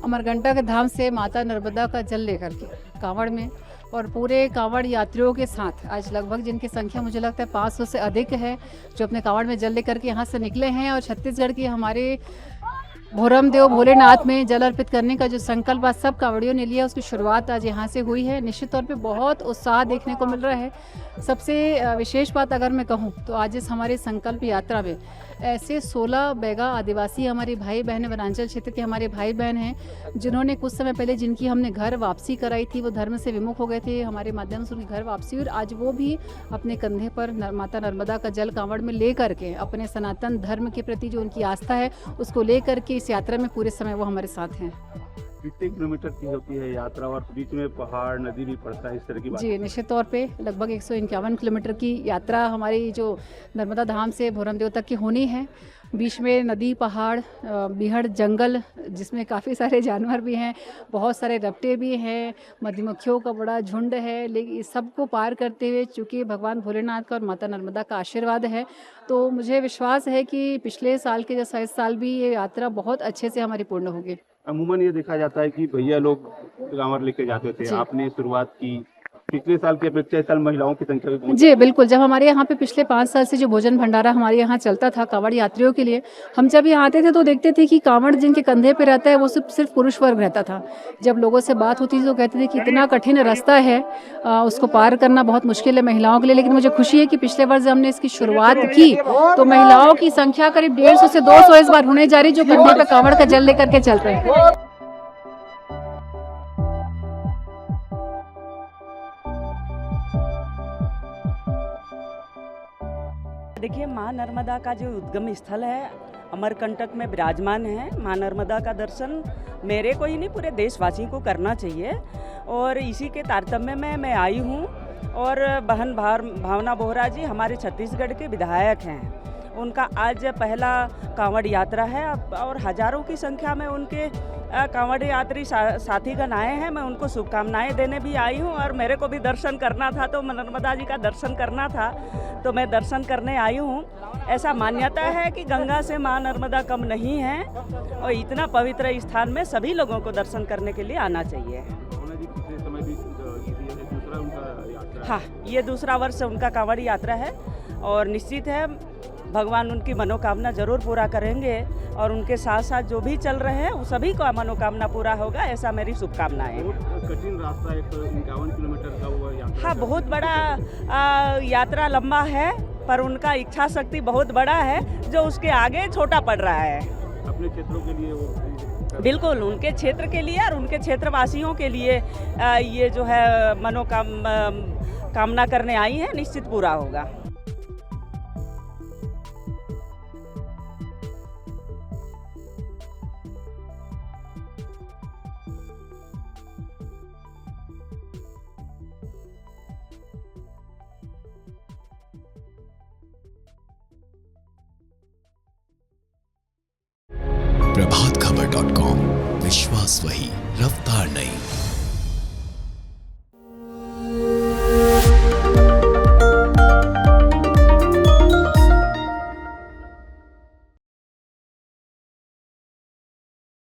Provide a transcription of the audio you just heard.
अमरकंटक धाम से माता नर्मदा का जल लेकर के कांवड़ में और पूरे कांवड़ यात्रियों के साथ आज लगभग जिनकी संख्या मुझे लगता है 500 से अधिक है जो अपने कांवड़ में जल लेकर के यहाँ से निकले हैं। और छत्तीसगढ़ की हमारे भोरम देव भोलेनाथ में जल अर्पित करने का जो संकल्प आज सब कांवड़ियों ने लिया उसकी शुरुआत आज यहाँ से हुई है। निश्चित तौर पे बहुत उत्साह देखने को मिल रहा है। सबसे विशेष बात अगर मैं कहूँ तो आज इस हमारे संकल्प यात्रा में ऐसे 16 बैगा आदिवासी हमारे भाई बहन वनांचल क्षेत्र के हमारे भाई बहन हैं जिन्होंने कुछ समय पहले जिनकी हमने घर वापसी कराई थी, वो धर्म से विमुख हो गए थे, हमारे माध्यम से उनकी घर वापसी और आज वो भी अपने कंधे पर माता नर्मदा का जल कांवड़ में ले करके अपने सनातन धर्म के प्रति जो उनकी आस्था है उसको ले करके इस यात्रा में पूरे समय वो हमारे साथ हैं। कितने किलोमीटर की होती है यात्रा और बीच में पहाड़ नदी भी पड़ता है, इस तरह की बात? जी, निश्चित तौर पे लगभग 151 किलोमीटर की यात्रा हमारी जो नर्मदा धाम से भोरमदेव तक की होनी है। बीच में नदी, पहाड़, बीहड़, जंगल जिसमें काफ़ी सारे जानवर भी हैं, बहुत सारे रपटे भी हैं, मधुमक्खियों का बड़ा झुंड है। लेकिन इस सबको पार करते हुए चूँकि भगवान भोलेनाथ का और माता नर्मदा का आशीर्वाद है तो मुझे विश्वास है कि पिछले साल के जैसा इस साल भी ये यात्रा बहुत अच्छे से हमारी पूर्ण होगी। अमूमन ये देखा जाता है कि भैया लोग कांवड़ लेके जाते थे, आपने शुरुआत की, पिछले साल की अपेक्षा इस साल महिलाओं की संख्या भी जी बिल्कुल। जब हमारे यहाँ पे पिछले 5 साल से जो भोजन भंडारा हमारे यहाँ चलता था कांवड़ यात्रियों के लिए, हम जब यहाँ आते थे तो देखते थे कि कांवड़ जिनके कंधे पे रहता है वो सिर्फ पुरुष वर्ग रहता था। जब लोगों से बात होती थी तो कहते थे कि इतना कठिन रास्ता है, उसको पार करना बहुत मुश्किल है महिलाओं के लिए। लेकिन मुझे खुशी है कि पिछले वर्ष हमने इसकी शुरुआत की तो महिलाओं की संख्या करीब 150 से 200 इस बार होने जा रही जो कंधे पे कांवड़ का जल लेकर के चल रहे हैं। देखिए, माँ नर्मदा का जो उद्गम स्थल है अमरकंटक में विराजमान है। माँ नर्मदा का दर्शन मेरे को ही नहीं पूरे देशवासियों को करना चाहिए और इसी के तारतम्य में मैं आई हूँ। और बहन भावना बोहरा जी हमारे छत्तीसगढ़ के विधायक हैं, उनका आज पहला कांवड़ यात्रा है और हजारों की संख्या में उनके कांवड़ यात्री साथीगण आए हैं। मैं उनको शुभकामनाएं देने भी आई हूं और मेरे को भी दर्शन करना था तो नर्मदा जी का दर्शन करना था तो मैं दर्शन करने आई हूं। ऐसा मान्यता है कि गंगा से मां नर्मदा कम नहीं है और इतना पवित्र स्थान में सभी लोगों को दर्शन करने के लिए आना चाहिए। हाँ, ये दूसरा वर्ष उनका कांवड़ यात्रा है और निश्चित है भगवान उनकी मनोकामना जरूर पूरा करेंगे और उनके साथ साथ जो भी चल रहे हैं सभी को मनोकामना पूरा होगा, ऐसा मेरी शुभकामनाएं। कठिन रास्ता 151 किलोमीटर का वो यात्रा। हाँ, बहुत बड़ा यात्रा लंबा है पर उनका इच्छा शक्ति बहुत बड़ा है जो उसके आगे छोटा पड़ रहा है। अपने क्षेत्रों के लिए वो बिल्कुल उनके क्षेत्र के लिए और उनके क्षेत्रवासियों के लिए ये जो है कामना करने आई है, निश्चित पूरा होगा। प्रभातखबर.com, विश्वास वही, रफ्तार नहीं।